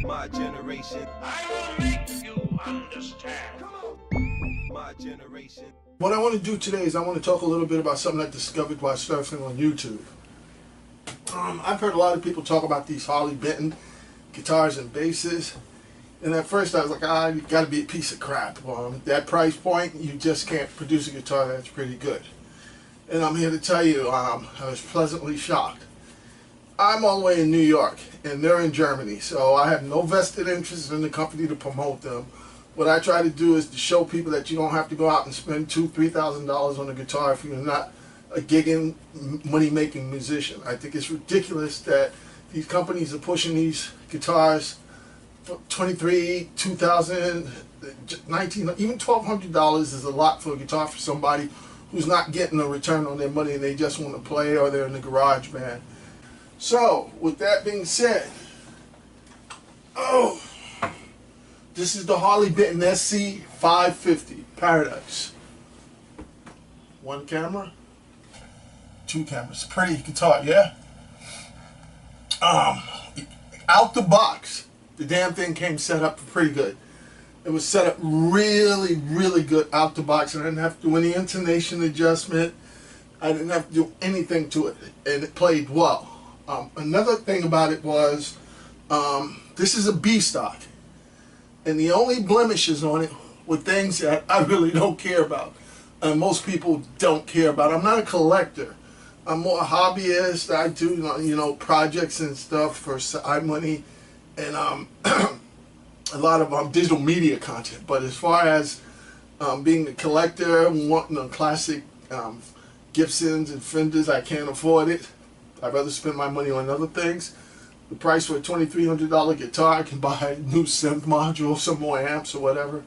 My generation. I will make you understand. Come on. My generation. What I want to do today is I want to talk a little bit about something I discovered while surfing on YouTube. I've heard a lot of people talk about these Harley Benton guitars and basses, and at first I was like, you got to be a piece of crap. At that price point, you just can't produce a guitar that's pretty good. And I'm here to tell you, I was pleasantly shocked. I'm all the way in New York, and they're in Germany, so I have no vested interest in the company to promote them. What I try to do is to show people that you don't have to go out and spend $2,000–$3,000 on a guitar if you're not a gigging, money-making musician. I think it's ridiculous that these companies are pushing these guitars for $23, $2,000, $1,900, even $1,200 is a lot for a guitar for somebody who's not getting a return on their money and they just want to play, or they're in the garage band. So, with that being said, this is the Harley Benton SC-550 Paradise. One camera, two cameras. Pretty guitar, yeah? Out the box, the damn thing came set up pretty good. It was set up really, really good out the box, and I didn't have to do any intonation adjustment. I didn't have to do anything to it, and it played well. Another thing about it was, this is a B stock, and the only blemishes on it were things that I really don't care about, and most people don't care about. I'm not a collector. I'm more a hobbyist. I do, you know, projects and stuff for side money, and a lot of digital media content. But as far as being a collector, wanting a classic Gibsons and Fenders, I can't afford it. I'd rather spend my money on other things. The price for a $2,300 guitar, I can buy a new synth module, some more amps or whatever.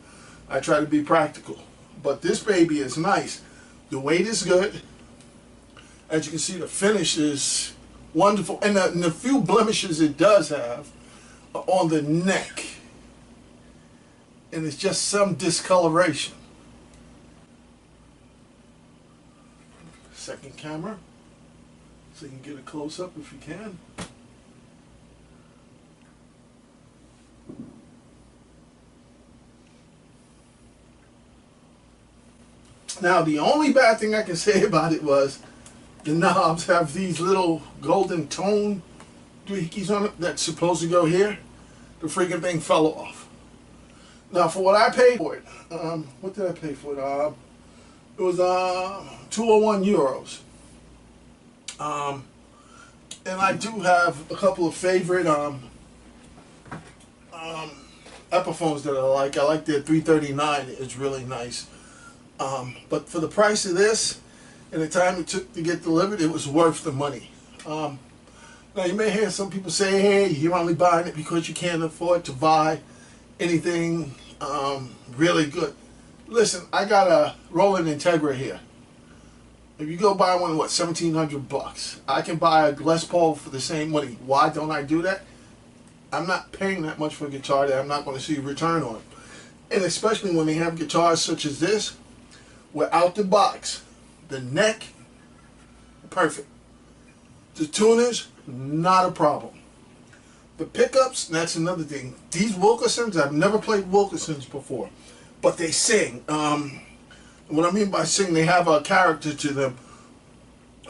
I try to be practical. But this baby is nice. The weight is good. As you can see, the finish is wonderful. And the few blemishes it does have are on the neck. And it's just some discoloration. Second camera, so you can get a close-up if you can. Now, the only bad thing I can say about it was the knobs have these little golden tone doohickeys on it that's supposed to go here. The freaking thing fell off. Now, for what I paid for it, what did I pay for it? It was 201 euros. And I do have a couple of favorite Epiphones that I like. I like their 339. It's really nice. But for the price of this and the time it took to get delivered, it was worth the money. Now, you may hear some people say, hey, you're only buying it because you can't afford to buy anything really good. Listen, I got a Roland Integra here. If you go buy one, what, 1,700 bucks? I can buy a Les Paul for the same money. Why don't I do that? I'm not paying that much for a guitar that I'm not going to see a return on. And especially when they have guitars such as this, where out the box, the neck, perfect. The tuners, not a problem. The pickups, that's another thing. These Wilkinsons, I've never played Wilkinsons before, but they sing. What I mean by sing, they have a character to them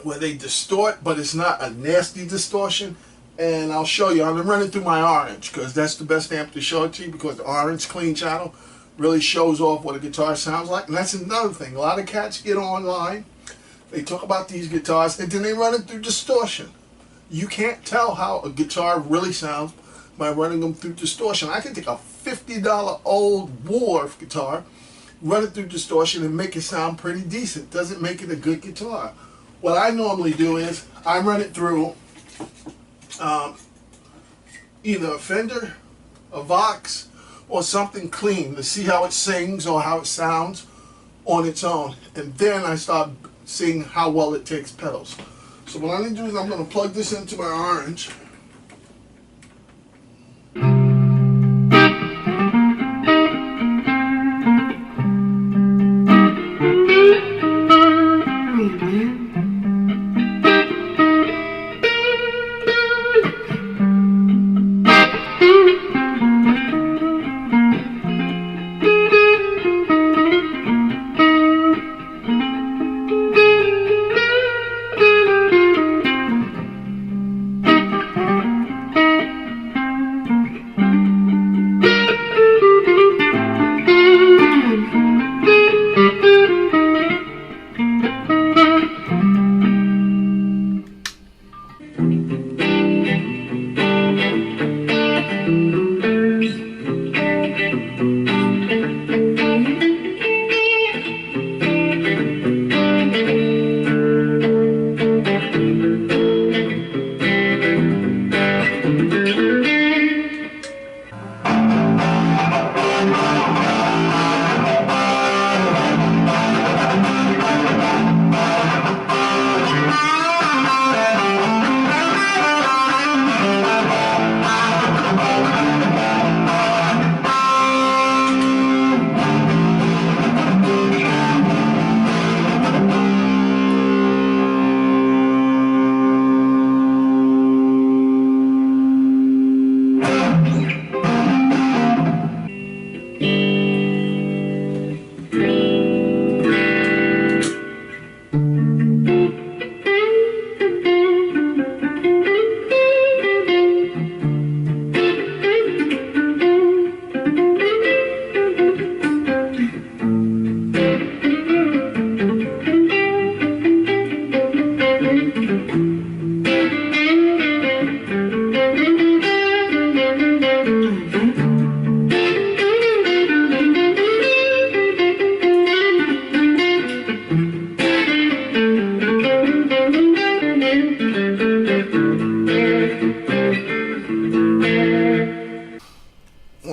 where they distort, but it's not a nasty distortion. And I'll show you. I'm running through my orange because that's the best amp to show it to you, because the orange clean channel really shows off what a guitar sounds like. And that's another thing. A lot of cats get online, they talk about these guitars, and then they run it through distortion. You can't tell how a guitar really sounds by running them through distortion. I can take a $50 old Woolworth guitar, run it through distortion, and make it sound pretty decent. Doesn't make it a good guitar. What I normally do is I run it through either a Fender, a Vox, or something clean to see how it sings or how it sounds on its own. And then I start seeing how well it takes pedals. So what I'm going to do is I'm going to plug this into my orange.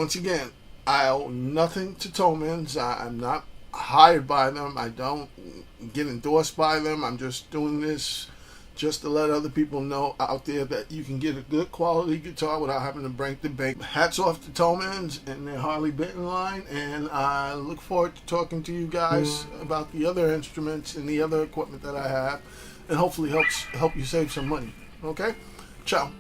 once again, I owe nothing to Tomans. I'm not hired by them. I don't get endorsed by them. I'm just doing this just to let other people know out there that you can get a good quality guitar without having to break the bank. Hats off to Tomans and their Harley Benton line, and I look forward to talking to you guys about the other instruments and the other equipment that I have, and hopefully help you save some money. Okay? Ciao.